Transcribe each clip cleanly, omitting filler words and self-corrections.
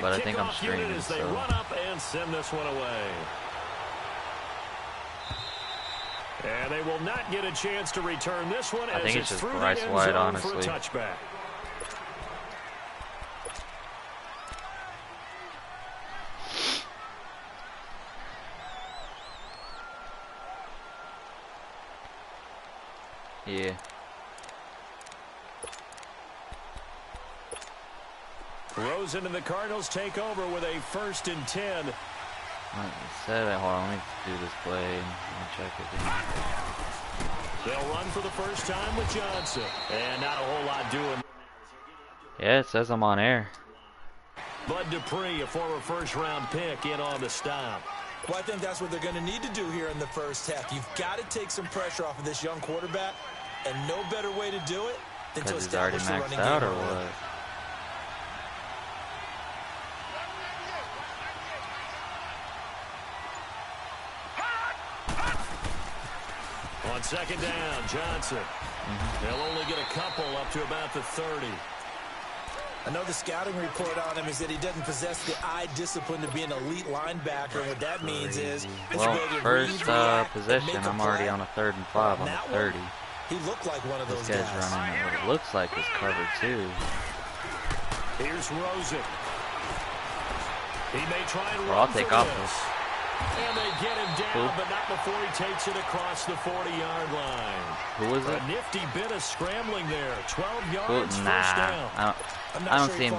but I think I'm streaming, as they so. run up and send this one away. And they will not get a chance to return this one. I think it's just Bryce White, White, honestly. for a touchback. Yeah. Rosen and the Cardinals take over with a 1st and 10. Like I said, hold on, let me do this play and check it again. They'll run for the first time with Johnson. And not a whole lot doing. Yeah, it says I'm on air. Bud Dupree, a former first-round pick, in on the stop. Well, I think that's what they're going to need to do here in the first half. You've got to take some pressure off of this young quarterback, and no better way to do it than to establish the running game. Out or what? On 2nd down, Johnson. They'll only get a couple up to about the 30. I know the scouting report on him is that he doesn't possess the eye discipline to be an elite linebacker. And what that means is, well, first possession, I'm already on a 3rd and 5 on the 30. He looked like one of those guys. guys. Running what it looks like is covered too. Here's Rosen. He may try and I'll take off this. And they get him down, but not before he takes it across the 40-yard line. Who was it? A nifty bit of scrambling there. 12 yards, first down. I don't see him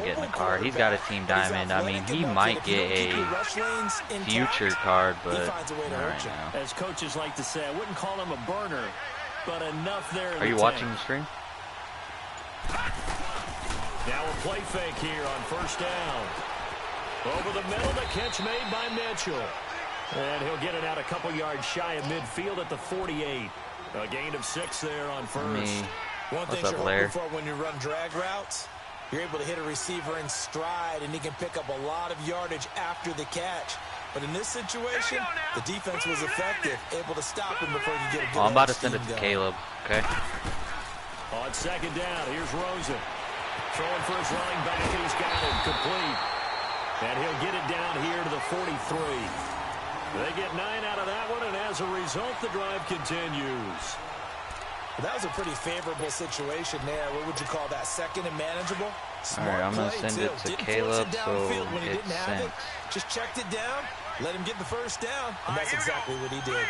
getting a card. He's got a team diamond. I mean, he might get a future card, but not right now. As coaches like to say, I wouldn't call him a burner, but enough there. Are you watching the stream? Now a play fake here on 1st down. Over the middle, the catch made by Mitchell. And he'll get it out a couple yards shy of midfield at the 48. A gain of 6 there on 1st. One thing you're hoping for when you run drag routes, you're able to hit a receiver in stride, and he can pick up a lot of yardage after the catch. But in this situation, the defense was effective, able to stop him before you get a good I'm about to send it to Caleb, okay? On 2nd down, here's Rosen. Throwing for his running back, and he's got it complete. And he'll get it down here to the 43. They get 9 out of that one, and as a result, the drive continues. That was a pretty favorable situation there. What would you call that? 2nd and manageable? All right, I'm going to send it to Caleb so it's sent. Just checked it down, let him get the 1st down, and that's exactly what he did.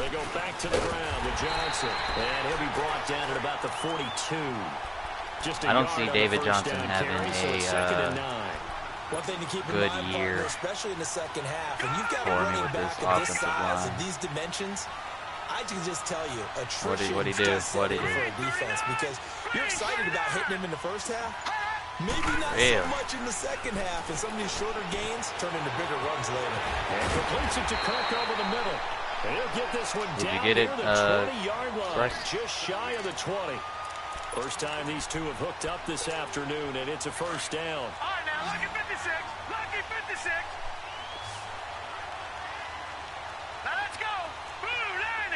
They go back to the ground with Johnson, and he'll be brought down at about the 42. I don't see David Johnson having a One thing to keep in good mind, year, especially in the second half, and you've got a running back of this size and these dimensions. I can just tell you, attrition What he do? for a defense, because you're excited about hitting him in the first half. Maybe not so much in the second half, and some of these shorter gains turn into bigger runs later. And completes it to Kirk over the middle. And he'll get this one down near the 20-yard line, just shy of the 20. First time these two have hooked up this afternoon, and it's a 1st down. All right, now, lucky 56. Lucky 56. Now, let's go. Blue 90.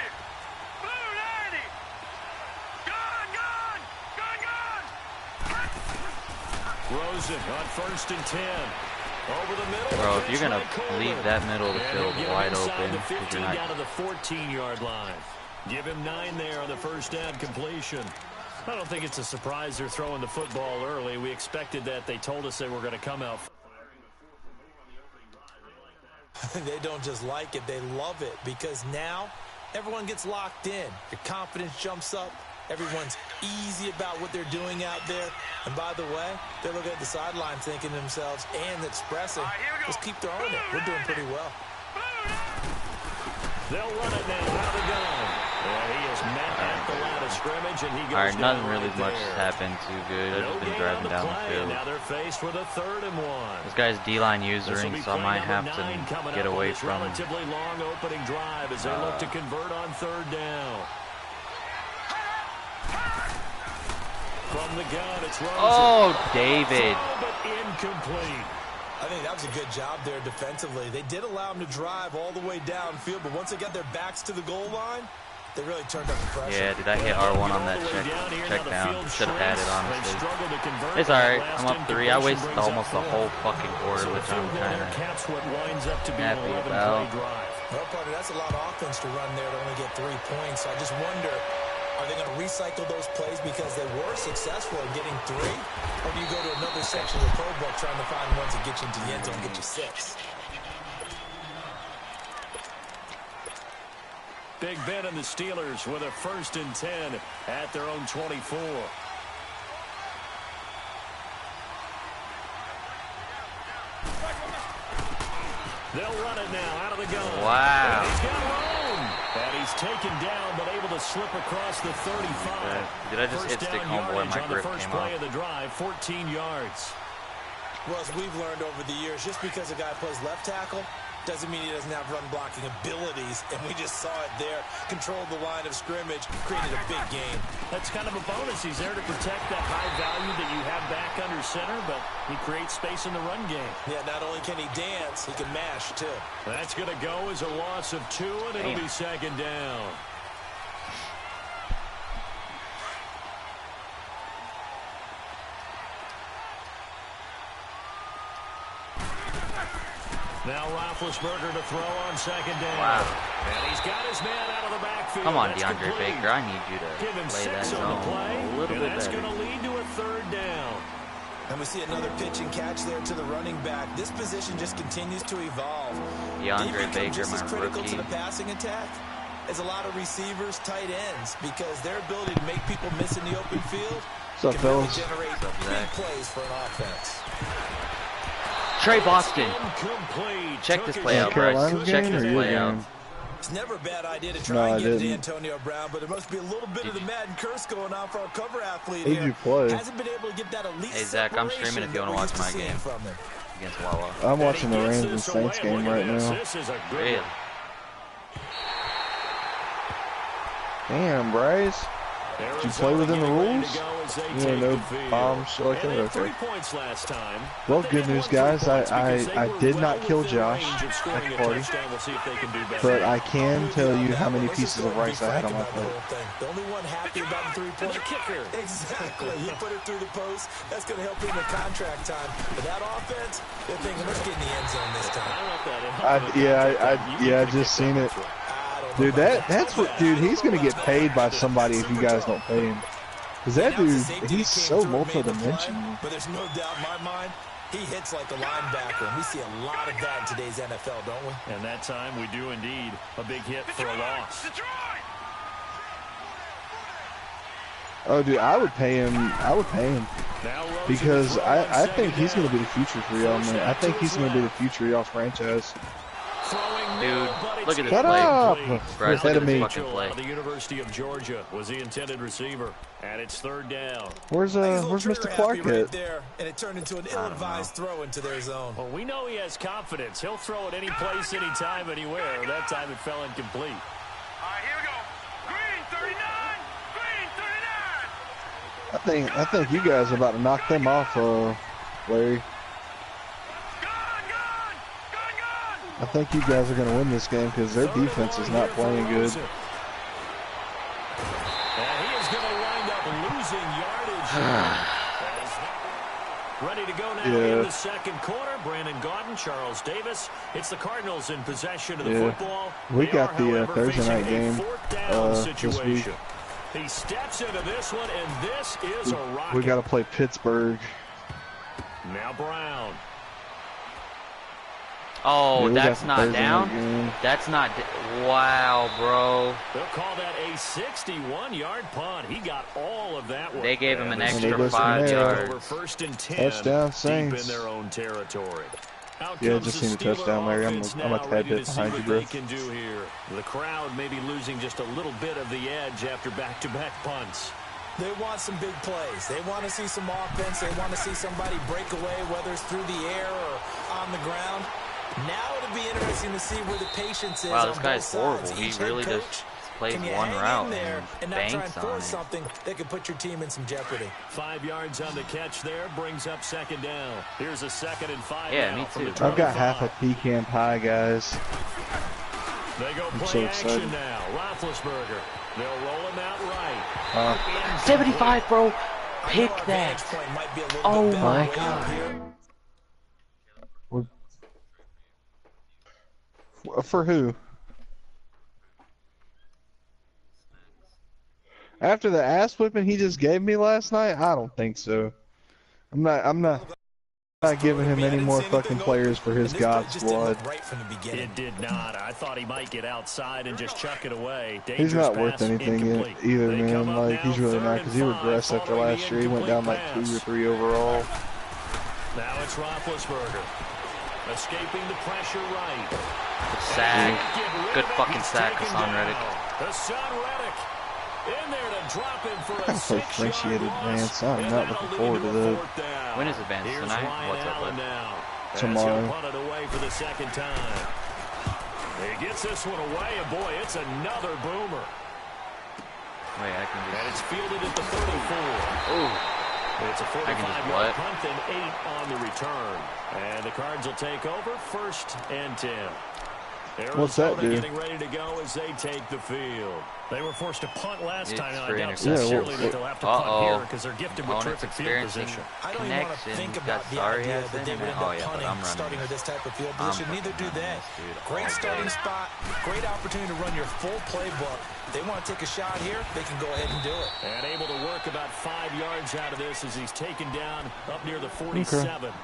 Blue 90. Gone, gone. Gone, gone. Rosen on 1st and 10. Over the middle. Bro, if you're going to leave that middle of the field wide open, the 15 down to the 14-yard line. Give him 9 there on the 1st down completion. I don't think it's a surprise they're throwing the football early. We expected that. They told us they were going to come out. They don't just like it, they love it, because now everyone gets locked in. Your confidence jumps up. Everyone's easy about what they're doing out there. And by the way, they're looking at the sideline thinking to themselves and expressing, just keep throwing it. We're doing pretty well. They'll run it now out of the gun. And he is met at the line of scrimmage, and he goes All right, nothing down really right much there. happened too good. I've just been driving down the field. Now they're faced with a 3rd and 1. This guy's D-line usering, so I might have to get away from him. Relatively long opening drive as they look to convert on 3rd down. From the gun, it's Rosen. Oh, David. But incomplete. I think that was a good job there defensively. They did allow him to drive all the way downfield, but once they got their backs to the goal line, They really turned up the pressure. Yeah, did I hit R1 on that check down? Should have had it, honestly. It's alright. I'm up 3. I wasted almost the whole fucking quarter, which I'm kind of happy about. Well, partner, that's a lot of offense to run there to only get 3 points. I just wonder, are they going to recycle those plays because they were successful in getting 3? Or do you go to another section of the pro book trying to find ones that get you into the end zone and get you 6? Big Ben and the Steelers with a 1st and 10 at their own 24. They'll run it now out of the gun. Wow. And he's got room. And he's taken down, but able to slip across the 35. Did I just hit stick homeboy? My grip came play off. of the drive, 14 yards. Well, as we've learned over the years, just because a guy plays left tackle doesn't mean he doesn't have run blocking abilities, and we just saw it there. Controlled the line of scrimmage, created a big gain. That's kind of a bonus. He's there to protect that high value that you have back under center, but he creates space in the run game. Yeah, not only can he dance, he can mash, too. That's going to go as a loss of 2, and it'll be 2nd down. Now Roethlisberger to throw on 2nd down. Wow. And he's got his man out of the backfield. Come on, That's DeAndre complete. Baker. I need you to Give him play that 6 on the zone play, a little and bit that's better. going to lead to a 3rd down. And we see another pitch and catch there to the running back. This position just continues to evolve. DeAndre Baker, just as my critical rookie. to the passing attack as a lot of receivers, tight ends, because their ability to make people miss in the open field What's up, can really fellas? generate big plays for an offense. Trey Boston. Incomplete. Check this Took play his out, Carolina's Bryce. game Check or this your play out. game? It's never a bad idea to No, try I and get it to didn't. Antonio Brown, but there must be a little bit of the Madden curse going on for our cover athlete Who'd here. you play? Hasn't been able to get that elite Hey, Zach, I'm streaming if you separation want that to we're watch used my seeing game from him. against Wawa. I'm watching the And he Rams gets and this Saints away. game Look at right this. now. This is a good Really? one. Damn, Bryce. Did you play within the rules? Yeah, no bombs, shit like that. They had 3 Okay. points last time. Well, They good had news, won 3 guys. points because they I were did well not kill within Josh range of scoring at a the party, touchdown. We'll see if they can do better. but I can tell you how many Let's just pieces go of and be rice I had on frank my about the plate. whole thing. The only one happy about the 3-point kicker. Exactly. You put it through the post. That's going to help you in the contract time. But that offense, they're thinking, let's get in the end zone this I time. don't know if that helped. I just seen it. Dude, that's what, dude, he's gonna get paid by somebody if you guys don't pay him. Cause that dude, he's so multi-dimensional. But there's no doubt in my mind, he hits like a linebacker. And we see a lot of that in today's NFL, don't we? And that time we do indeed a big hit for a loss. Oh, dude, I would pay him. Now Rosen Because to throw on I think 2nd he's down. gonna be the future for y'all, man. I think he's gonna be the future of y'all's franchise. Throwing Dude, no, but it's look at this Shut play. up! Bryce, Ahead look of at me. this fucking play. The University of Georgia was the intended receiver, and it's 3rd down. Where's Mr. Clark right at? there, and it turned into an ill-advised throw into their zone. Well, we know he has confidence. He'll throw it any place, anytime, anywhere. That time it fell incomplete. All right, here we go. Green 39. Green 39. I think you guys are about to knock them off, Larry. I think you guys are going to win this game because their defense is not playing good. And he is going to wind up losing yardage. Ready to go now in the 2nd quarter. Brandon Gaudin, Charles Davis. It's the Cardinals in possession of the football. We They got are, the however, Thursday facing night game a 4th down this week. situation. He steps into this one, and this is a rocket. We got to play Pittsburgh. Now Brown. Oh, Yeah, we that's got not Thursday down? night game. That's not... Wow, bro. They'll call that a 61-yard punt. He got all of that one. They gave him an And they extra listen 5 there. over yards. 1st and 10. Touchdown, Deep Saints. in their own territory. Out Yeah, comes just seen the Steeler touchdown, Larry. I'm offense a now, tad ready bit to see behind what you, bro. they can do here. The crowd may be losing just a little bit of the edge after back-to-back punts. They want some big plays. They want to see some offense. They want to see somebody break away, whether it's through the air or on the ground. Now it'll be interesting to see where the patience is. Wow, on this both guy's sides. horrible. He Each really head just coach, plays can you one hang route in there and not try and banks on force it. something that could put your team in some jeopardy. 5 yards on the catch there brings up 2nd down. Here's a 2nd and 5 Yeah, now me from too. the I've got half 25. a pecan pie, guys. They go I'm play so action excited. now. Roethlisberger They'll roll him out right. 75, bro. Pick that. Oh my god. For who? After the ass whipping he just gave me last night? I don't think so. I'm not giving him any more fucking players for his God's blood. It did not. I thought he might get outside and just chuck it away. He's not worth anything either, man. Like, he's really not, because he regressed after last year. He went down like 2 or 3 overall. Now it's Roethlisberger. Escaping the pressure right. Good sack. Good fucking sack, Hassan Reddick. Hassan Reddick in there to drop him for a differentiated advance. I'm not looking forward to that. When is advance tonight? What's up with tomorrow? Punt it away for the second time. He gets this one away, and boy, it's another boomer. Wait, I can just... And it's fielded at the 34. Ooh. It's a 45-yard punt and 8 on the return. And the Cards will take over 1st and 10. What's that do? Getting ready to go as they take the field. They were forced to punt last time, and I doubt sincerely that they'll have to punt here because they're gifted with terrific field position. I don't even want to think about the idea that they would end up punting starting with this type of field position. Neither do they. Great starting spot, great opportunity to run your full playbook. They want to take a shot here, they can go ahead and do it. And able to work about 5 yards out of this as he's taken down up near the 47. Okay.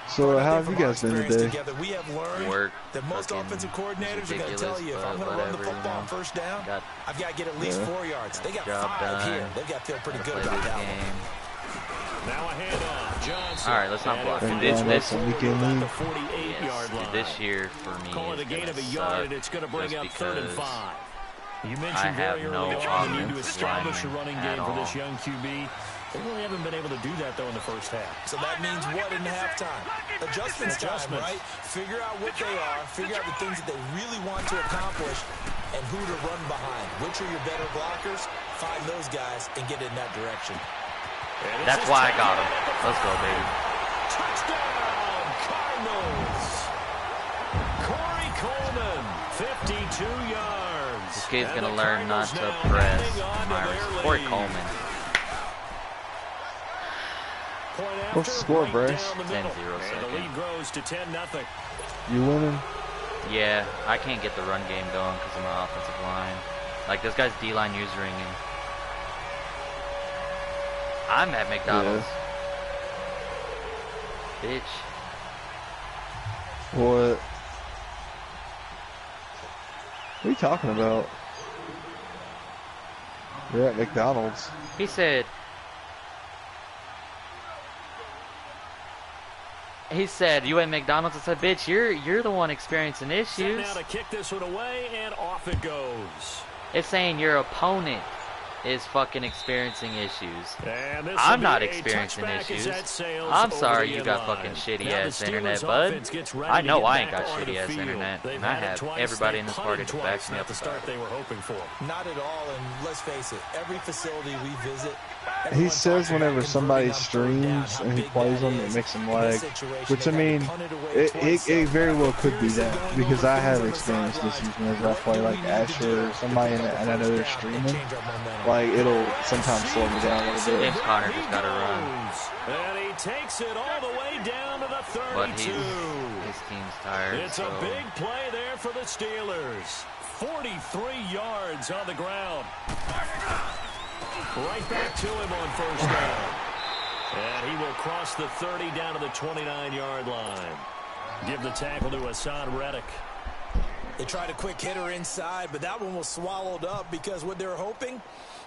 So how have you guys been today? We have learned Work. that most offensive coordinators are going to tell you, if I'm going to run the football on first down, I've got to get at least 4 yards. They got 5 here. They've got to feel pretty good about that one. Now a handoff. Johnson. All right, let's not block. This year for me call it a gain of a yard, and it's going to bring up 3rd and 5. You mentioned very early on the need to establish a running game for this young QB. They really haven't been able to do that, though, in the first half. So that means what in halftime? Adjustments time, right? Figure out what they are, figure out the things that they really want to accomplish, and who to run behind. Which are your better blockers? Find those guys and get in that direction. That's why I got him. Let's go, baby. Touchdown, Cardinals. Corey Coleman, 52 yards. This kid's going to learn not to press. Corey Coleman. What's the score, Bryce? 10-0 The lead grows to 10-0. You winning? Yeah, I can't get the run game going because of my offensive line. Like, this guy's D-line user ringing. I'm at McDonald's. Yeah. Bitch. What? What are you talking about? You're at McDonald's. He said... He said, you at McDonald's? I said, bitch, you're the one experiencing issues. Now to kick this one away, and off it goes. It's saying your opponent is fucking experiencing issues. I'm not experiencing issues. I'm sorry you got fucking shitty-ass internet, bud. I know I ain't got shitty-ass internet, and I have everybody in this party to back me up. The start they were hoping for. Not at all, and let's face it, every facility we visit, he says whenever somebody streams and he plays them, it makes him lag. Which, I mean, it very well could be that, because I have experienced issues whenever I play like Asher or somebody and I know they're streaming. Like, it'll sometimes slow me down a little bit. James Conner just got to run. And he takes it all the way down to the 32. But his team's tired. It's a big play there for the Steelers. 43 yards on the ground. Right back to him on first down. And he will cross the 30 down to the 29-yard line. Give the tackle to Hassan Reddick. They tried a quick hitter inside, but that one was swallowed up because what they're hoping,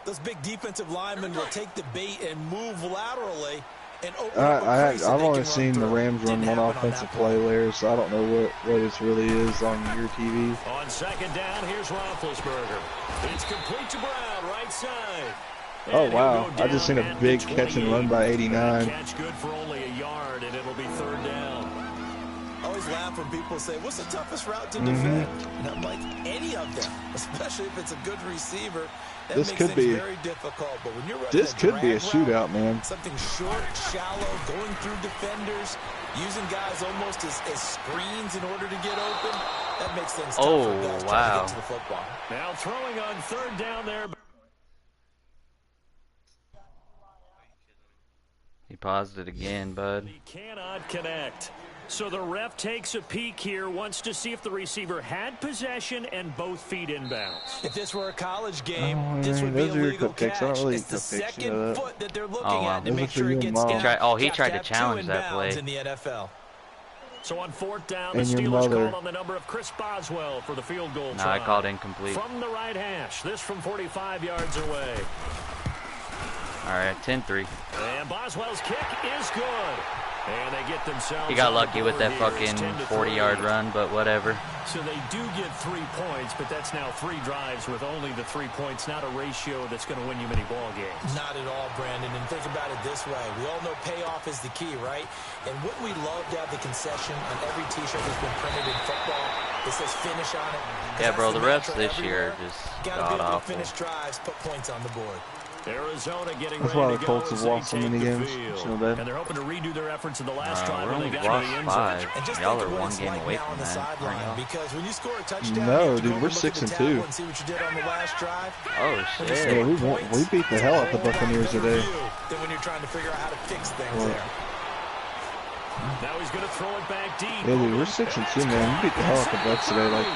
those big defensive linemen will take the bait and move laterally and open up a crease I've only seen the Rams run one offensive play there, so I don't know what it really is on your TV. On second down, here's Roethlisberger. It's complete to Brown, right side. Oh, wow. I just seen a big catch and run by 89. Catch good for only a yard, and it'll be 3rd down. I always laugh when people say, what's the toughest route to defend? And I'm like, any of them, especially if it's a good receiver. That this makes could things be very difficult. But when you're this could be a shootout, man. Something short, shallow, going through defenders, using guys almost as screens in order to get open. That makes things tough for guys trying to get to the football. Now throwing on third down there. He paused it again, bud. He cannot connect. So the ref takes a peek here, wants to see if the receiver had possession and both feet inbounds. If this were a college game, this would be a legal catch. Really it's the second foot that they're looking at to those make sure it gets down. He tried to have challenge that play. In the NFL. So on fourth down, the Steelers called on the number of Chris Boswell for the field goal try. I called incomplete. From the right hash, this from 45 yards away. All right, 10-3. And Boswell's kick is good. And they get themselves. He got lucky with that fucking 40-yard run, but whatever. So they do get 3 points, but that's now 3 drives with only the 3 points, not a ratio that's going to win you many ball games. Not at all, Brandon. And think about it this way. We all know payoff is the key, right? And wouldn't we love to have the concession on every T-shirt that's been printed in football? It says finish on it. Yeah, bro, the refs this year are just god-awful. Finish drives, put points on the board. Arizona getting That's ready why the Colts have lost so many games. And they're hoping to redo their efforts in the last drive when they got to the end zone. Y'all are 1 game away from that. Because when you score a touchdown, no, dude, we're 6-2. And see what you did on the last drive. Oh shit! Yeah, we beat the hell out the Buccaneers today. Then when you're trying to figure out how to fix things there. Now he's going to throw it back deep. Yeah, dude, we're 6-2, man. We beat the hell out the Bucs today. Like,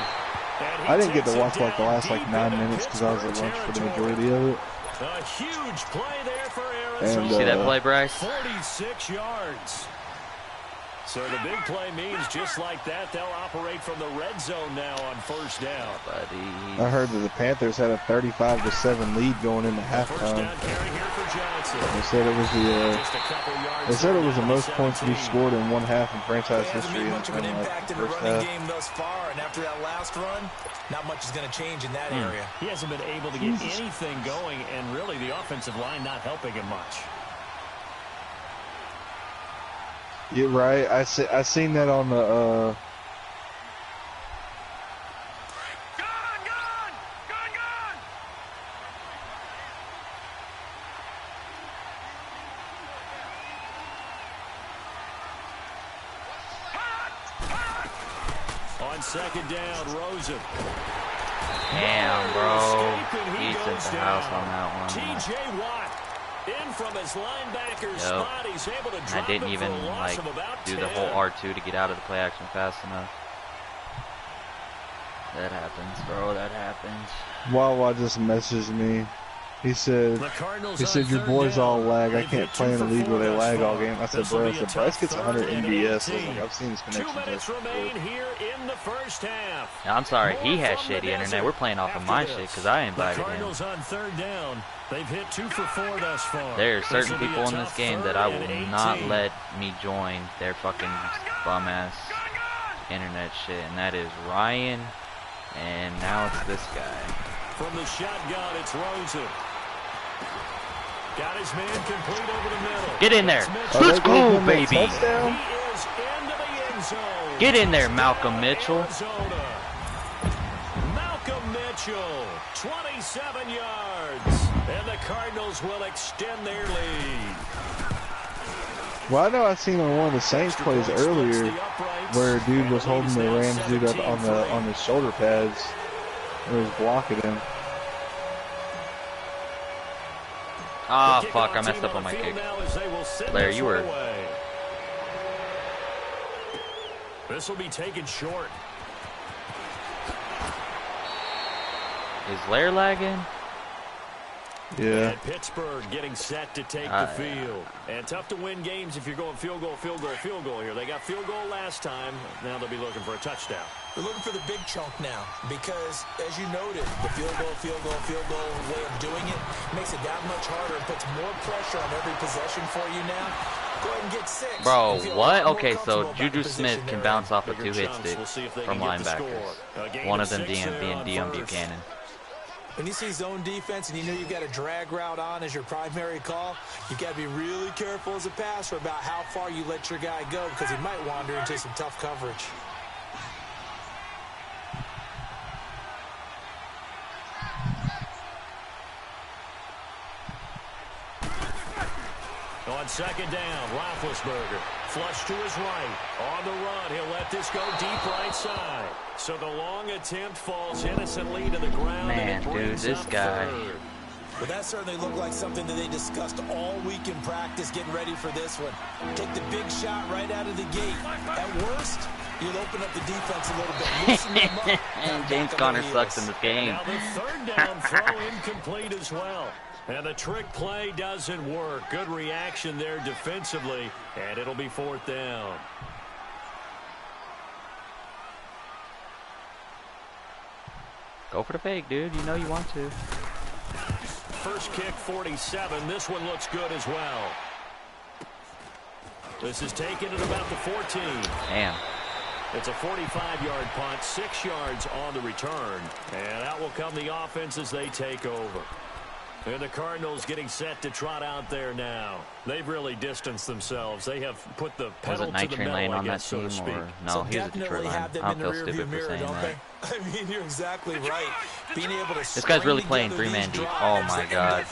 I didn't get to watch like the last 9 minutes because I was at lunch for the majority of it. A huge play there for Arizona. And, see that play, Bryce? 46 yards. So the big play means just like that, they'll operate from the red zone now on first down. Buddy. I heard that the Panthers had a 35-7 lead going into halftime. They said it was the most points we scored in one half in franchise history in much of an impact in the running game thus far, and after that last run, not much is going to change in that area. He hasn't been able to get anything going, and really the offensive line not helping him much. You're right. I seen that on the. On second down, Rosen. Damn, bro. He sent the house on that one. T.J. Watt. In from his linebacker spot, he's able to drop I didn't even do the whole R2 to get out of the play action fast enough. That happens, bro. That happens. Wawa just messaged me. He said your boys all lag. I can't play in the league where they lag all game. I said, bro, Bryce gets 100 MBS. Like, I've seen his connections. Yeah, I'm sorry. He has shitty internet. We're playing off of my shit because I invited him. On third down. They've hit 2 for 4 thus far. There are certain people in this game that I will not let me join their fucking bum-ass internet shit. And that is Ryan, and now it's this guy. From the shotgun, it's Rosen. Got his man complete over the middle. Get in there. Let's go, baby. He is into the end zone. Get in there, Malcolm Mitchell. Malcolm Mitchell, 27 yards. And the Cardinals will extend their lead. Well, I know I seen on one of the Saints plays earlier where a dude was holding the Rams dude up on his shoulder pads and was blocking him. Ah, fuck, I messed up on my kick. Blair, you were... This will be taken short. Is Lair lagging? Yeah. And Pittsburgh getting set to take the field. And tough to win games if you're going field goal here. They got field goal last time. Now they'll be looking for a touchdown. They're looking for the big chunk now because, as you noted, the field goal way of doing it makes it that much harder and puts more pressure on every possession for you now. Go ahead and get 6. Bro, what? Okay, so Juju Smith can bounce off a 2-hit stick from linebackers. One of them being Dion Buchanan. When you see zone defense and you know you've got a drag route on as your primary call, you've got to be really careful as a passer about how far you let your guy go because he might wander into some tough coverage. On second down, Roethlisberger. Flush to his right. On the run, he'll let this go deep right side. So the long attempt falls innocently to the ground. Man, dude, this guy. Third. Well, that certainly looked like something that they discussed all week in practice, getting ready for this one. Take the big shot right out of the gate. At worst, you'll open up the defense a little bit. Loosen them up. And James Conner sucks in this game. Now the third down throw incomplete as well. And the trick play doesn't work. Good reaction there defensively, and it'll be fourth down. Go for the fake, dude. You know you want to. First kick, 47. This one looks good as well. This is taken at about the 14. Damn. It's a 45-yard punt, 6 yards on the return. And out will come the offense as they take over. And the Cardinals getting set to trot out there now. They've really distanced themselves. They have put the pedal to the metal, Lane on I guess, that team, so to speak. or no? So He was a Detroit Lion. I don't feel stupid for saying that. I mean, you're exactly right. Being able to This guy's really playing three-man deep. Oh my god.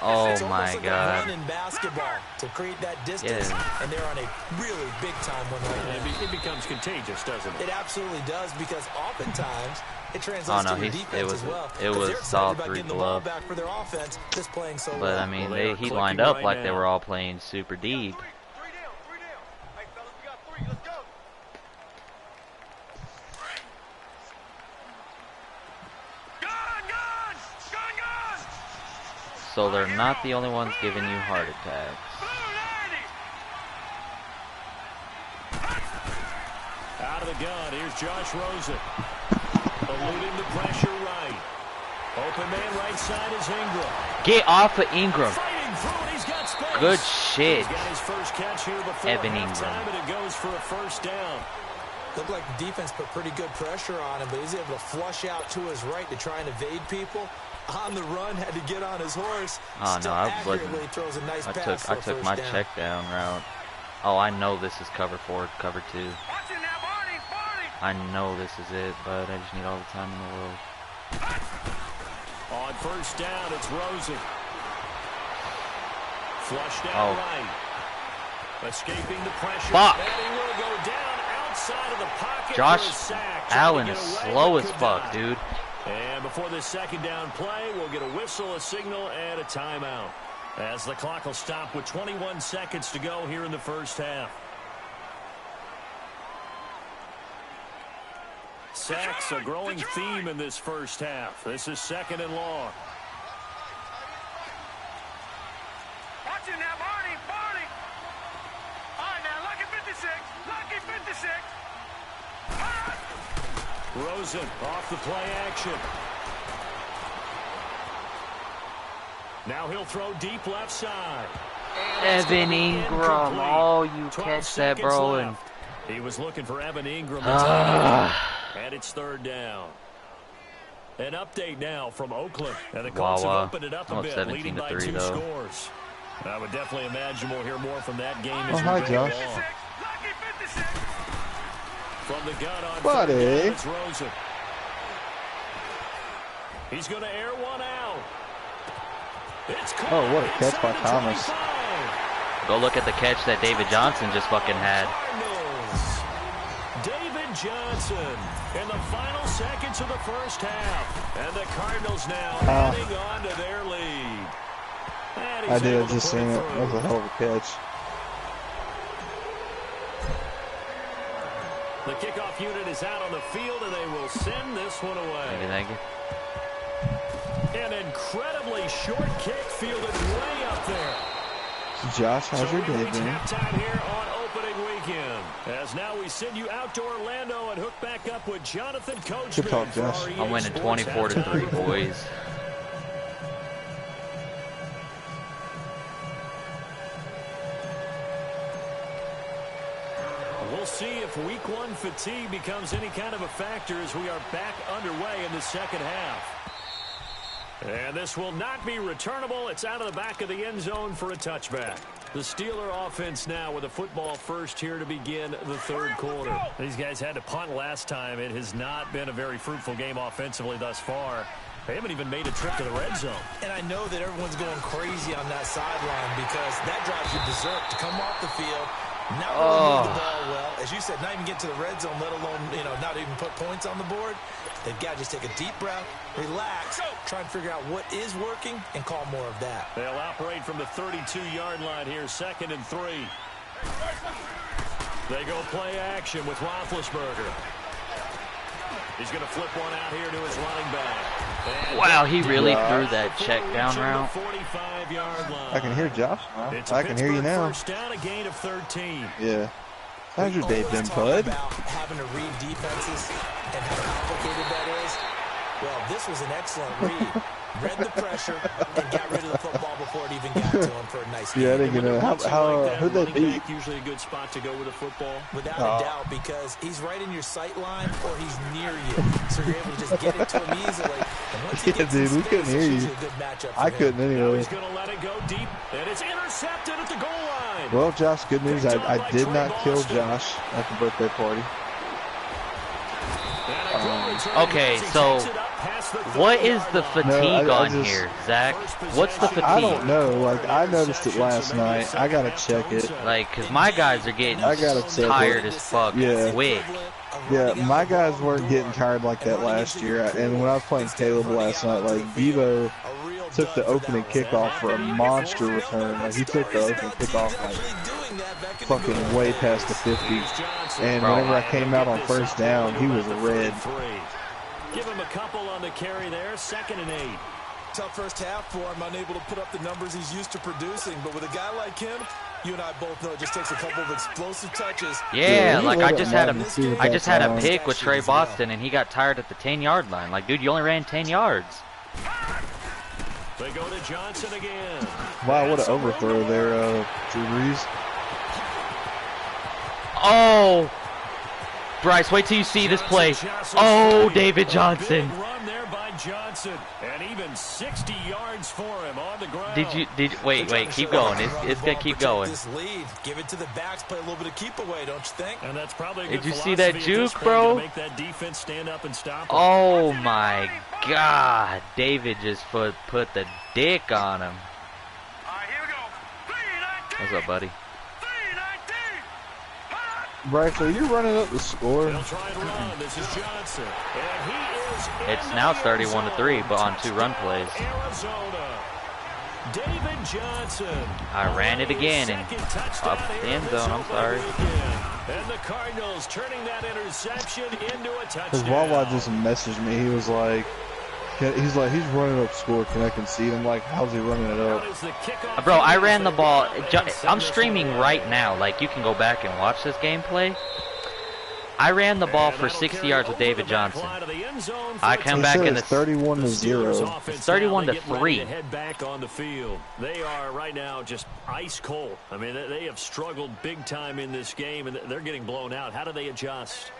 Oh my god. In basketball to create that distance, and they're on a really big time one right now. It becomes contagious, doesn't it? It absolutely does, because oftentimes it translates to your defense as well. It was solid three glove. Back for their offense, just playing so But well. I mean, he lined up like they were all playing super deep. So they're not the only ones giving you heart attacks. Out of the gun, here's Josh Rosen. Eluding the pressure right. Open man right side is Ingram. Get off of Ingram. Fighting through it, he's got space. Good shit. He's got his first catch here before Evan halftime, Ingram. and it goes for a first down. Looked like the defense put pretty good pressure on him, but he's able to flush out to his right to try and evade people. On the run, had to get on his horse. Oh no, I wasn't. Throws a nice I pass took my check down route. Oh, I know this is cover 4, cover 2. I know this is it, but I just need all the time in the world. On first down, it's Rosen. Flushed out right. Escaping the pressure. Fuck. And he will go down outside of the pocket. Josh Allen is slow as fuck, dude. And before this second down play, we'll get a whistle, a signal, and a timeout. As the clock will stop with 21 seconds to go here in the first half. Sacks, a growing theme in this first half. This is second and long. Watch it now, Barney. All right, now, lucky 56. Lucky 56. Rosen off the play action. Now he'll throw deep left side. Evan Ingram. Oh, you catch that, bro. And he was looking for Evan Ingram. And it's third down. An update now from Oakland. And the Colts have opened it up a bit, leading by 2 scores. I would definitely imagine we'll hear more from that game as we go along. From the gun on Buddy. It's Rosen. He's going to air one out. It's Oh, what a catch by Thomas. go look at the catch that David Johnson just fucking had. David Johnson in the final seconds of the first half. And the Cardinals now heading on to their lead. I did just see it. That was a hell of a catch. The kickoff unit is out on the field, and they will send this one away. Thank you. An incredibly short kick fielded way up there. Josh, how's your day been? Halftime here on opening weekend. As now we send you out to Orlando and hook back up with Jonathan Coachman. Good talk, Josh. I'm winning 24-3, boys. We'll see if week 1 fatigue becomes any kind of a factor as we are back underway in the second half. And this will not be returnable. It's out of the back of the end zone for a touchback. The Steeler offense now with a football first here to begin the third quarter. These guys had to punt last time. It has not been a very fruitful game offensively thus far. They haven't even made a trip to the red zone. And I know that everyone's going crazy on that sideline because that drives you berserk to come off the field Not really move the ball well. As you said, not even get to the red zone, let alone, not even put points on the board. They've got to just take a deep breath, relax, try and figure out what is working, and call more of that. They'll operate from the 32-yard line here, 2nd and 3. They go play action with Roethlisberger. He's going to flip one out here to his running back. And wow, he really threw that check down route. I can hear Josh now. I can hear you now. First down, a gain of 13. Yeah. How's your day been, bud? Having to read defenses and how complicated that is. Well, this was an excellent read. Read the pressure and got rid of the football before it even got to him for a nice game. Yeah, I didn't know. Who'd they beat? Usually a good spot to go with a football. Without a doubt, because he's right in your sight line or he's near you. So you're able to just get it to him easily. And once he gets dude, we couldn't hear you. I couldn't anyway. He's going to let it go deep, and it's intercepted at the goal line. Well, Josh, good news. I did not kill Josh at the birthday party. Okay, so what is the fatigue on here, Zach? What's the fatigue? I don't know. Like, I noticed it last night. I gotta check it. Like, cause my guys are getting tired as fuck quick. Yeah, my guys weren't getting tired like that last year. And when I was playing Caleb last night, like, Devo took the opening kickoff for a monster return. Like, he took the opening kickoff like fucking way past the 50. And whenever I came out on first down, he was red. Give him a couple on the carry there, 2nd and 8. Tough first half for him, unable to put up the numbers he's used to producing. But with a guy like him, you and I both know it just takes a couple of explosive touches. Yeah, like I just had a pick with Trey Boston, and he got tired at the 10-yard line. Like, dude, you only ran 10 yards. They go to Johnson again. Wow, what an overthrow there, Drew Brees. Oh, Bryce, wait till you see this play. Oh, David Johnson. Run there by Johnson, and even 60 yards for him on the ground. Wait, keep going. It's gonna keep going. This lead, give it to the backs, play a little bit of keep away, don't you think? And that's probably a Did good you see that juke, bro? make that defense stand up and stop him. Oh my God, David just put the dick on him. Here we go. What's up, buddy? Bryce, are you running up the score? They'll try and run. This is Johnson. And he is It's now 31-3, but on 2 run plays. Arizona. David Johnson. I ran it again and up the end zone. I'm sorry. And the Cardinals turning that interception into a touchdown. Because Wawa just messaged me. He was like, he's running up score. Can I concede? I'm like, how's he running it up? Bro, I ran the ball. I'm streaming right now. Like, you can go back and watch this gameplay. I ran the ball for 60 yards with David Johnson. I come back in the 31-0. It's 31-3. Head back on the field. They are right now just ice cold. I mean, they have struggled big time in this game, and they're getting blown out. How do they adjust?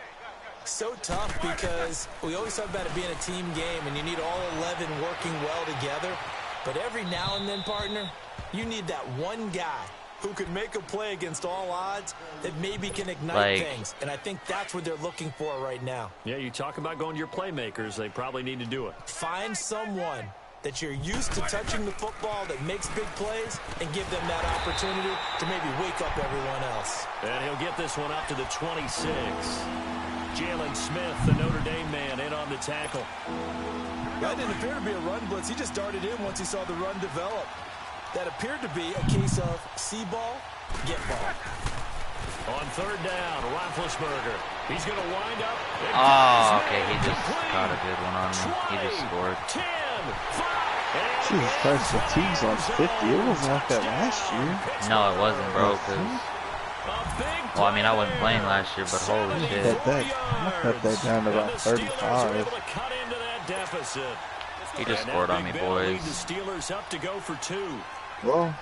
So tough because we always talk about it being a team game, and you need all 11 working well together. But every now and then, partner, you need that one guy who can make a play against all odds that maybe can ignite things. And I think that's what they're looking for right now. Yeah, you talk about going to your playmakers. They probably need to do it. Find someone that you're used to touching the football that makes big plays and give them that opportunity to maybe wake up everyone else. And he'll get this one up to the 26. Jalen Smith, the Notre Dame man, in on the tackle. That didn't appear to be a run blitz. He just darted in once he saw the run develop. That appeared to be a case of see ball, get ball. On 3rd down, Roethlisberger. He's going to wind up. Oh, okay. He just caught a good one on me. He just scored. 10, 5, Jesus Christ, fatigue's on 50. It wasn't like that last year. No, it wasn't, bro. Well, I mean, I wasn't playing last year, but holy shit. I cut that down to about 35. He just scored on me, boys. The Steelers up to go for 2. Well,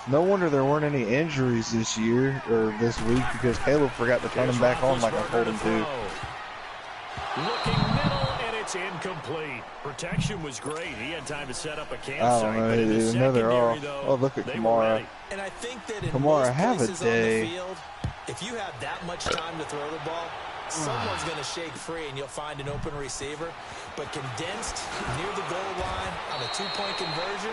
no wonder there weren't any injuries this year or this week because Caleb forgot to turn him back on like I told him to. Looking middle, and it's incomplete. Protection was great. He had time to set up a campsite. I don't know, dude. No, they're off. Oh, look at Kamara. And I think that in Kamara, most have a places on the day. field, if you have that much time to throw the ball, someone's going to shake free and you'll find an open receiver. But condensed near the goal line on a 2-point conversion,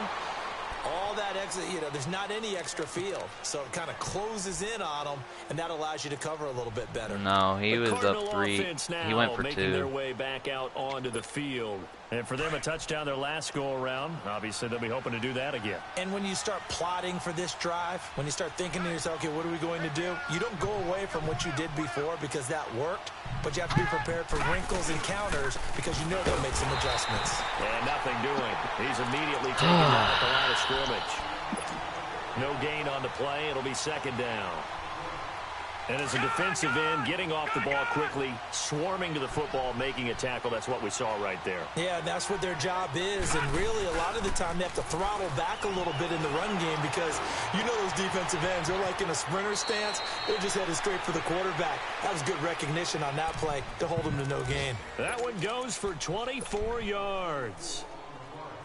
all that makes it, you know, there's not any extra field. So it kind of closes in on them, and that allows you to cover a little bit better. No, he was up 3. He went for 2. Making their way back out onto the field. And for them, a touchdown their last go-around. Obviously, they'll be hoping to do that again. And when you start plotting for this drive, when you start thinking to yourself, okay, what are we going to do? You don't go away from what you did before because that worked, but you have to be prepared for wrinkles and counters because you know they'll make some adjustments. And nothing doing. He's immediately taken down at the line of scrimmage. No gain on the play. It'll be second down. And as a defensive end, getting off the ball quickly, swarming to the football, making a tackle, that's what we saw right there. Yeah, that's what their job is. And really, a lot of the time, they have to throttle back a little bit in the run game because you know those defensive ends, they're like in a sprinter stance. They're just headed straight for the quarterback. That was good recognition on that play to hold them to no gain. That one goes for 24 yards.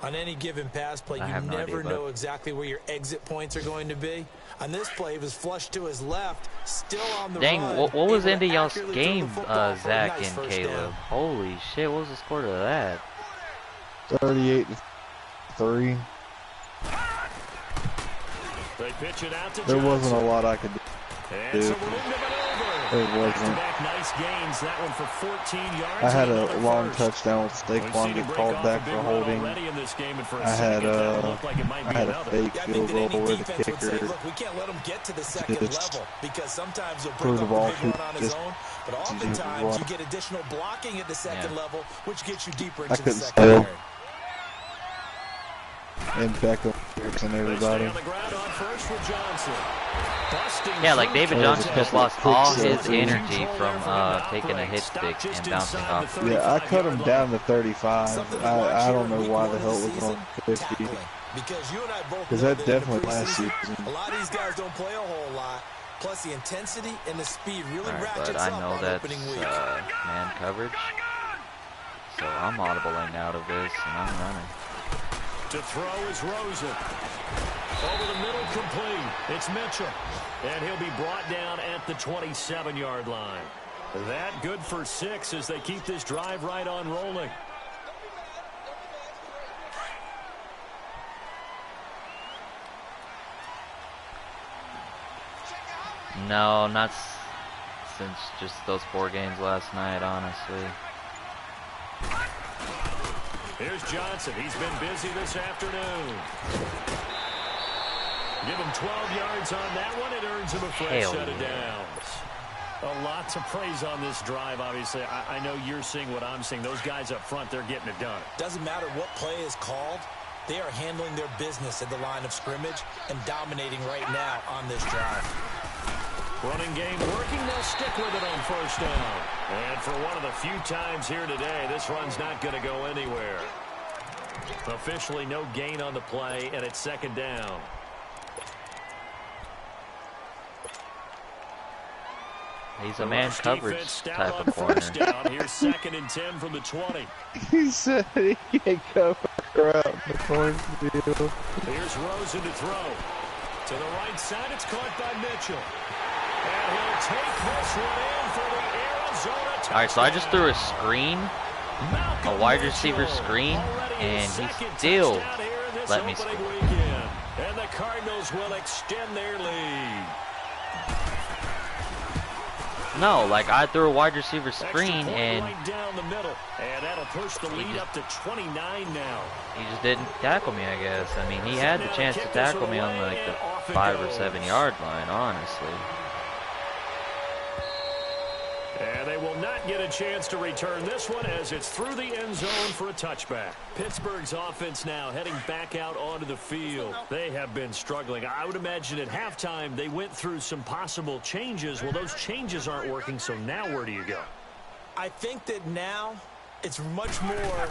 On any given pass play, you never know exactly where your exit points are going to be. On this play, it was flushed to his left, still on the run. Dang, what was into y'all's game, Zach and Caleb? Holy shit, what was the score to that? 38-3. They pitch it out to there wasn't a lot I could do. It wasn't. Nice gains. That one for 14 yards. I had a long touchdown with Saquon get called back for holding. I had a fake field goal where the kicker look, we can't let them get to the second level because sometimes you'll threw the ball run on his own, but oftentimes you get additional blocking at the second level, which gets you deeper into the secondary. And Beckham and everybody. Yeah, like David Johnson just lost all his energy from taking a hit stick and bouncing off. Yeah, I cut him down to 35. I don't know why the hell it was on 50. Because that definitely last season. A lot of these guys don't play a whole lot. Plus the intensity and the speed really ratchets but I up know on that's opening week. man coverage. So I'm audibling out of this and I'm running. To throw is Rosen. Over the middle, complete. It's Mitchell. And he'll be brought down at the 27-yard line. That good for 6 as they keep this drive right on rolling. No, not since just those 4 games last night, honestly. Here's Johnson. He's been busy this afternoon. Give him 12 yards on that one. It earns him a fresh set of downs. A lot to praise on this drive, obviously. I know you're seeing what I'm seeing. Those guys up front, they're getting it done. Doesn't matter what play is called. They are handling their business at the line of scrimmage and dominating right now on this drive. Running game working. They'll stick with it on first down. And for one of the few times here today, this run's not going to go anywhere. Officially no gain on the play, and it's second down. He's a man coverage type of corner. Here's 2nd and 10 from the 20. He said he can't cover out the cornfield. Here's Rosen to throw. To the right side, it's caught by Mitchell. And he'll take this one in for the Arizona touchdown. All right, so I just threw a screen, a wide receiver screen, and he still let me score. And the Cardinals will extend their lead. No, like I threw a wide receiver screen and down the middle, and that'll push the lead up to 29 now. He just didn't tackle me, I guess. I mean, he had the chance to tackle me on like the 5 or 7 yard line, honestly. And they will not get a chance to return this one as it's through the end zone for a touchback. Pittsburgh's offense now heading back out onto the field. They have been struggling. I would imagine at halftime they went through some possible changes. Well, those changes aren't working, so now where do you go? I think that now it's much more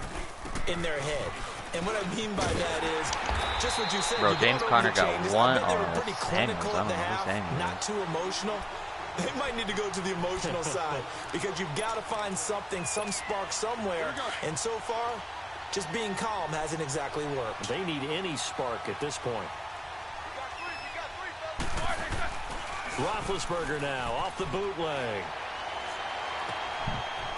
in their head. And what I mean by that is just what you said. Bro, James Conner got one on pretty clinical at the half, not too emotional. They might need to go to the emotional side because you've got to find something, some spark somewhere. And so far, just being calm hasn't exactly worked. They need any spark at this point. Roethlisberger now off the bootleg.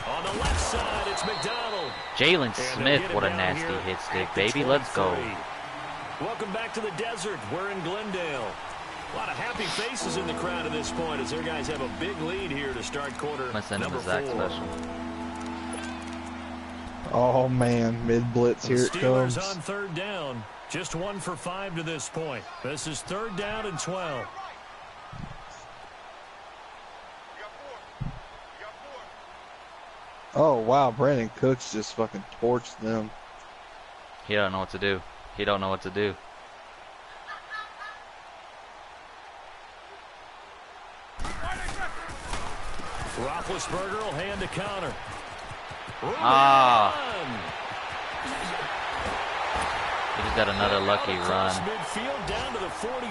On the left side, it's McDonald. Jalen Smith, what a nasty hit stick, baby. Let's go. Welcome back to the desert. We're in Glendale. A lot of happy faces in the crowd at this point as their guys have a big lead here to start quarter number 4. Special. Oh man, mid blitz, here it comes. Steelers on 3rd down. Just 1 for 5 to this point. This is 3rd down and 12. Oh wow, Brandon Cooks just fucking torched them. He don't know what to do. He don't know what to do. Roethlisberger will hand a counter. He just got another lucky run.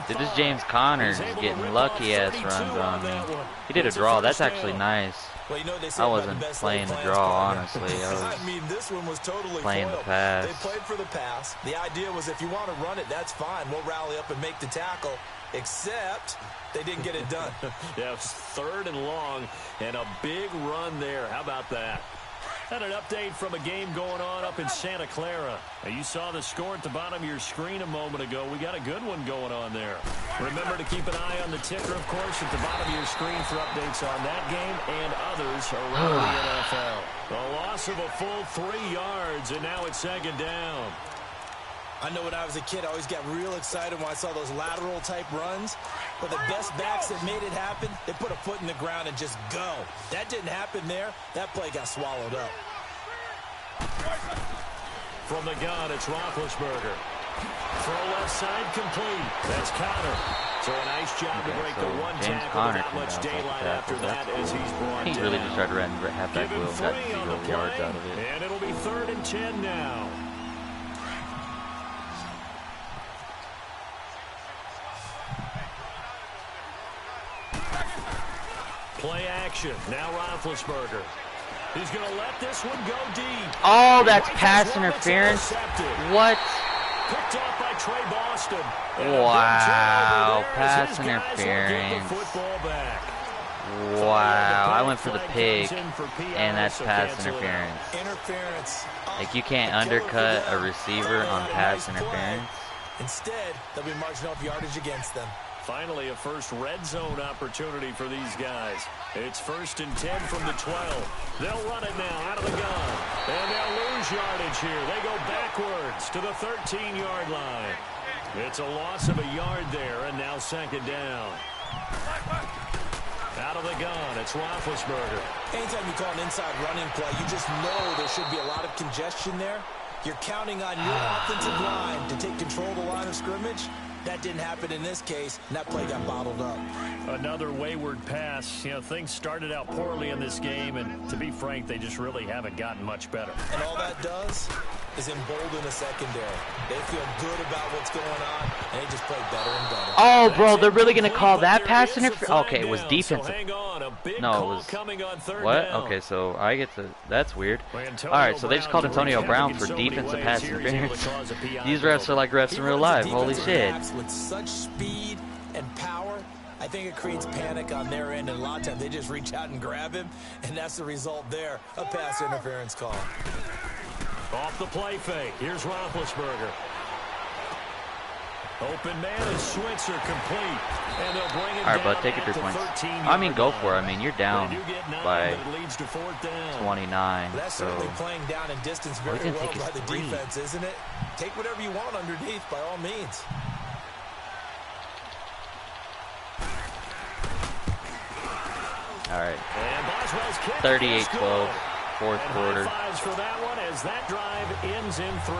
Dude, this James Conner is getting lucky-ass runs on me. He did a draw. That's actually nice. Well, you know, they I wasn't playing the draw, honestly. I mean, this one was totally playing the pass. They played for the pass. The idea was if you want to run it, that's fine. We'll rally up and make the tackle. Except they didn't get it done. Yeah, it was 3rd and long and a big run there. How about that? And an update from a game going on up in Santa Clara. Now, you saw the score at the bottom of your screen a moment ago. We got a good one going on there. Remember to keep an eye on the ticker, of course, at the bottom of your screen for updates on that game and others around the NFL. A loss of a full 3 yards, and now it's 2nd down. I know when I was a kid, I always got real excited when I saw those lateral type runs. But the best backs that made it happen, they put a foot in the ground and just go. That didn't happen there. That play got swallowed up. From the gun, it's Roethlisberger. Throw left side complete. That's Conner. So a nice job to break the one tackle without much daylight after that as he's brought down. He really just tried to run halfback wheel and got 0 yards out of it. And it'll be 3rd and 10 now. Play action. Now Roethlisberger. He's going to let this one go deep. Oh, that's pass interference. What? Picked off by Trey Boston. Wow, pass interference. Wow, I went for the pick, and that's pass interference. Like, you can't undercut a receiver on pass interference. Instead, they'll be marching off yardage against them. Finally, a first red zone opportunity for these guys. It's 1st and 10 from the 12. They'll run it now out of the gun. And they'll lose yardage here. They go backwards to the 13-yard line. It's a loss of a yard there, and now 2nd down. Out of the gun, it's Roethlisberger. Anytime you call an inside running play, you just know there should be a lot of congestion there. You're counting on your offensive line to take control of the line of scrimmage. That didn't happen in this case, and that play got bottled up. Another wayward pass. You know, things started out poorly in this game, and to be frank, they just really haven't gotten much better. And all that does is embolden the secondary. They feel good about what's going on, and they just play better and better. Oh, bro, they're really going to call that pass interference? Okay, it was defensive. No, it was... What? Okay, so I get to... That's weird. Alright, so they just called Antonio Brown for defensive pass interference. These refs are like refs in real life. Holy shit. With such speed and power, I think it creates panic on their end, and a lot of times they just reach out and grab him, and that's the result there, a pass interference call. Off the play fake, here's Roethlisberger. Open man is Switzer complete, and they'll bring it down. All right, bud, take it 3 points. I mean, go for it. I mean, you're down by 29. That's so certainly playing down in distance very well by the defense, isn't it? Take whatever you want underneath, by all means. All right, 38-12, 4th quarter. For that one as that drive ends in 3.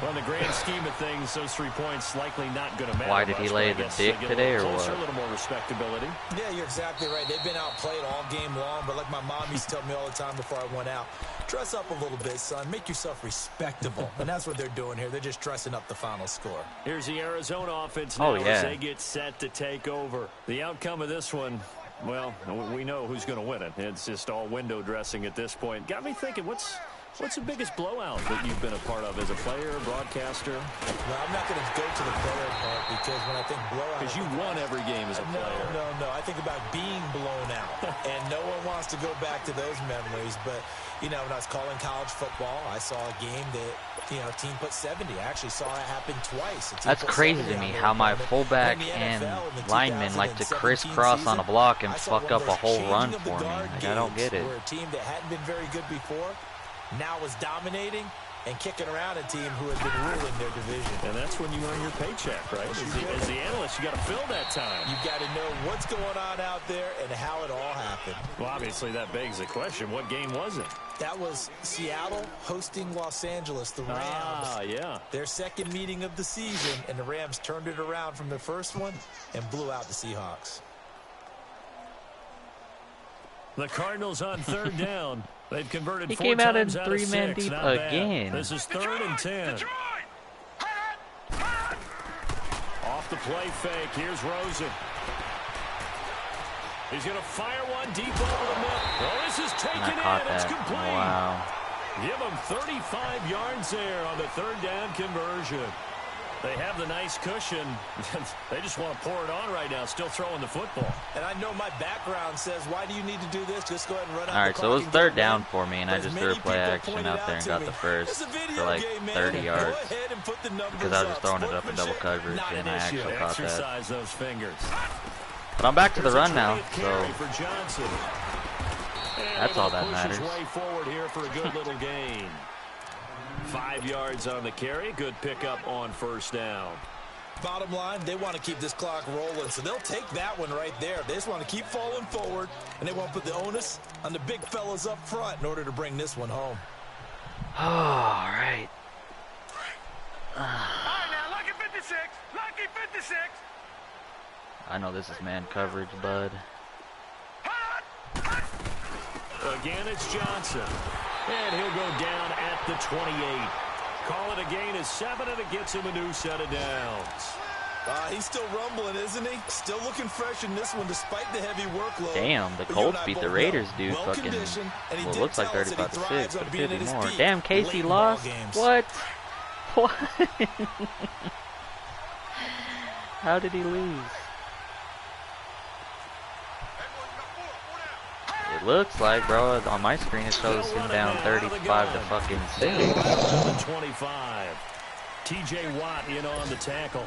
Well, in the grand scheme of things, those 3 points likely not going to matter. Why did he lay the dick today, or what? A little more respectability. Yeah, you're exactly right. They've been outplayed all game long, but like my mom used to tell me all the time before I went out, dress up a little bit, son. Make yourself respectable. And that's what they're doing here. They're just dressing up the final score. Here's the Arizona offense now as they get set to take over. The outcome of this one, well, we know who's going to win it. It's just all window dressing at this point. Got me thinking, what's What's the biggest blowout that you've been a part of as a player, broadcaster? Well, I'm not going to go to the player part because when I think blowout... Because you won every game as a player. No. I think about being blown out. And no one wants to go back to those memories. But, you know, when I was calling college football, I saw a game that, you know, a team put 70. I actually saw it happen twice. That's crazy to me how my fullback and linemen like to crisscross on a block and fuck up a whole run for me. Like, I don't get it. We're a team that hadn't been very good before, now was dominating and kicking around a team who had been ruling their division. And that's when you earn your paycheck, right? As the analyst, you got to fill that time. You've got to know what's going on out there and how it all happened. Well, obviously that begs the question, what game was it? That was Seattle hosting Los Angeles, the Rams. Ah, yeah. Their second meeting of the season, and the Rams turned it around from their first one and blew out the Seahawks. The Cardinals on third down. They've converted he 4 came out in times out 3-man of 6. deep Not again. bad. This is 3rd and 10. Off the play fake. Here's Rosen. He's going to fire one deep over the middle. Oh, this is taken in. It's complete. Wow. Give him 35 yards there on the 3rd down conversion. They have the nice cushion. They just want to pour it on right now, still throwing the football. And I know my background says, why do you need to do this? Just go ahead and run out. All right, so it was 3rd down for me, and I just threw a play action out there and got the first for like 30 yards because I was just throwing it up in double coverage, and I actually caught that. Those fingers. But I'm back to the run now, so that's all that matters. Way forward here for a good little gain. 5 yards on the carry. Good pickup on 1st down. Bottom line, they want to keep this clock rolling, so they'll take that one right there. They just want to keep falling forward, and they want to put the onus on the big fellas up front in order to bring this one home. All right. All right, now, lucky 56. Lucky 56. I know this is man coverage, bud. Again, it's Johnson. And he'll go down at the 28. Call it a gain of 7, and it gets him a new set of downs. He's still rumbling, isn't he? Still looking fresh in this one despite the heavy workload. Damn, the Colts beat the Raiders, dude. Fucking, well, it looks like 35-6, but it could be more. Damn, Casey lost? What? What? How did he lose? It looks like, bro, on my screen it shows him down 35 to fucking 6. 25. TJ Watt in on the tackle.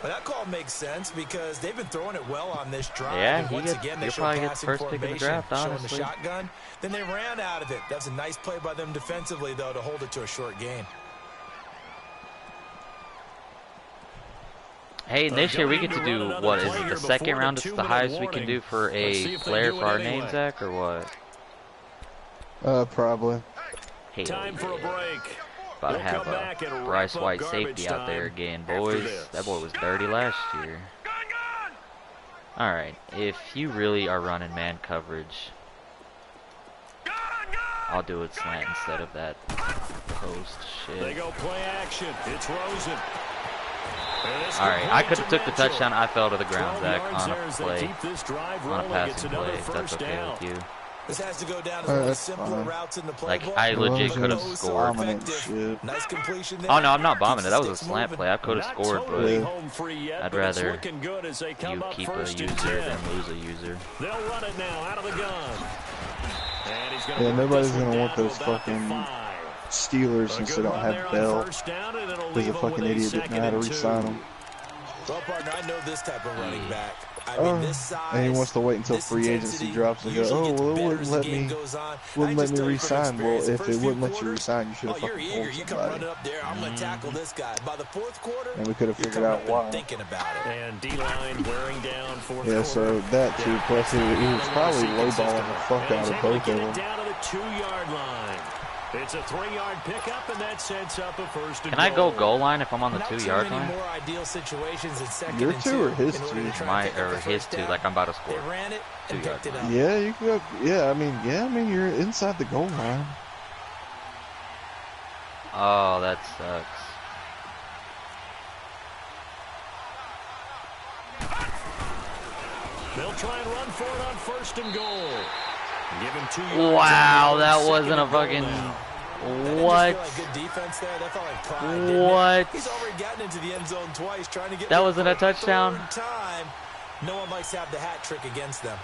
Well, that call makes sense because they've been throwing it well on this drive. Yeah, and once again, they probably get the first pick of the draft, honestly. Showing the shotgun. Then they ran out of it. That's a nice play by them defensively, though, to hold it to a short gain. Hey, this year we get to do, what, is it the second round? It's the highest we can do for a player for our name, Zach, or what? Probably. Hey, time for a break. About to have a Bryce White safety out there again, boys. That boy was dirty last year. Alright, if you really are running man coverage, I'll do it slant instead of that post shit. They go play action. It's Rosen. Alright, I could have took the touchdown. I fell to the ground, Zach, on a play, on a passing play, if that's okay with you. This has to go down as one of the simpler routes in the playbook. Like, I legit could have scored. Nice completion there. Oh, no, I'm not bombing it. That was a slant play. I could have scored, but I'd rather you keep a user than lose a user. They'll run it now out of the gun. Yeah, nobody's going to want those fucking Steelers since they don't have Bell. Because the fucking idiot didn't know how to re-sign them. Well, partner, I know this type of running back. I mean, this size, and he wants to wait until free agency drops and go, oh, well, it wouldn't let me re-sign. Well, if it wouldn't let you re-sign, you should have fucking told somebody. I'm going to tackle this guy. By the fourth quarter, and we could have figured out why. Thinking about it. And D-line wearing down fourth quarter. So that too, plus he was probably lowballing the fuck out of both of them. Down to the 2-yard line. It's a 3-yard pickup, and that sets up a first and goal. Can I go goal line if I'm on the 2-yard line? More ideal situations in second Your and 2 or his 2? Or his 2, like I'm about to score. 2-yard line. Yeah, you can go. Yeah, I mean, you're inside the goal line. Oh, that sucks. They'll try and run for it on first and goal. Give him 2 yards. Wow, that wasn't a fucking... What? What? He's already gotten into the end zone twice, trying to get that wasn't a touchdown? Time. No one likes to have the hat trick against them.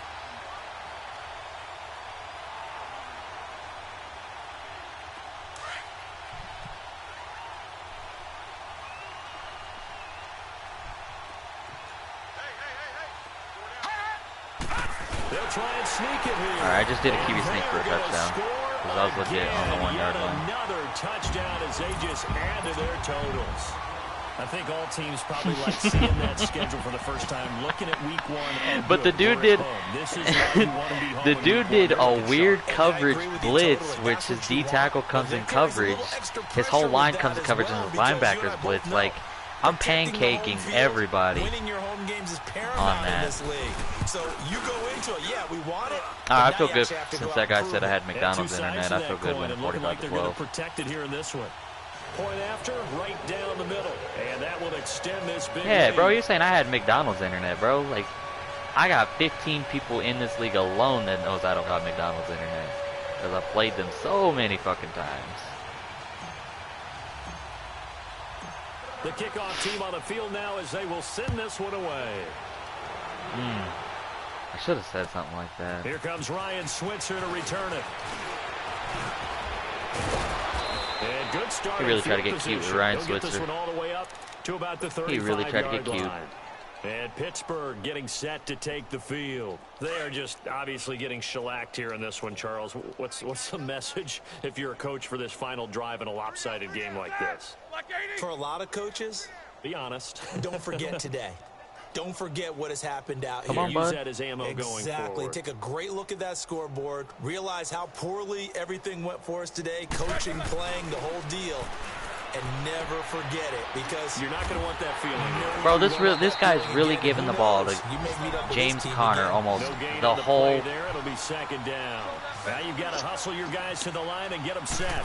Alright, I just did a QB sneak for a touchdown. Because I was legit on the 1 yard line. Another touchdown as they just add to their totals. I think all teams probably like seeing that schedule for the first time, looking at week 1. But the dude did the dude did a weird coverage blitz, which his D tackle comes in coverage. His whole line comes in coverage and his linebackers blitz. Like, I'm pancaking everybody on that. So you go into it, yeah, we want it. I feel good since that guy said I had McDonald's internet. I feel good winning 45-12. Protected here in this one. Point after, right down the middle, and that will extend this big. Yeah, bro, you're saying I had McDonald's internet, bro? Like, I got 15 people in this league alone that knows I don't got McDonald's internet, because I played them so many fucking times. The kickoff team on the field now as they will send this one away. I should have said something like that. Here comes Ryan Switzer to return it. And good start. He really tried to get cute with Ryan Switzer. Switzer. This one all the way up to about the 35-yard line. He really tried to get cute. And Pittsburgh getting set to take the field. They are just obviously getting shellacked here in this one, Charles. What's the message if you're a coach for this final drive in a lopsided game like this? For a lot of coaches, be honest. Don't forget today. Don't forget what has happened out here. Come on, bud. Use that as ammo going forward. Exactly. Take a great look at that scoreboard. Realize how poorly everything went for us today. Coaching, playing, the whole deal. And never forget it, because you're not going to want that feeling. Bro, this guy's really giving the ball to James Conner almost the whole. There, it'll be second down. Now you've got to hustle your guys to the line and get them set.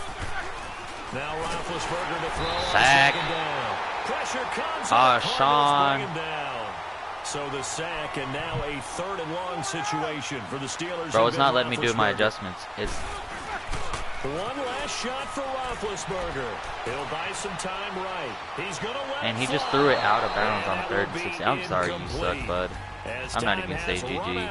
Now Roethlisberger to throw. Sack. Pressure comes. Sean. So the sack, and now a 3rd and long situation for the Steelers. Bro, it's not letting me do my adjustments. It's one last shot for Roethlisberger. He'll buy some time right. He's gonna let and he just threw it out of bounds on 3rd and 16. I'm sorry, you suck, bud. I'm not even gonna say GG.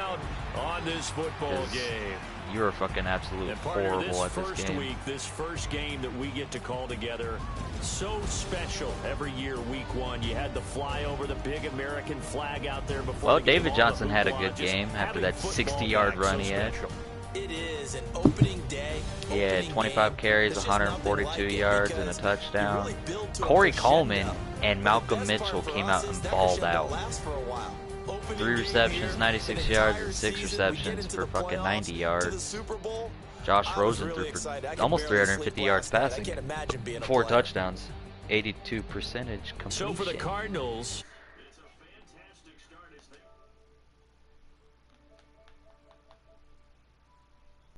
On this football game. You were fucking absolutely horrible at this game. This first game that we get to call together, so special every year. Week 1, you had the flyover, the big American flag out there before. Well, David Johnson had a good game after that 60-yard run he had. It is an opening day. He had 25 carries, 142 yards, and a touchdown. Corey Coleman and Malcolm Mitchell came out and balled out. 3 receptions, 96 yards, and 6 receptions for fucking 90 yards. Josh Rosen threw for almost 350 yards passing. 4 touchdowns, 82% completion. So for the Cardinals,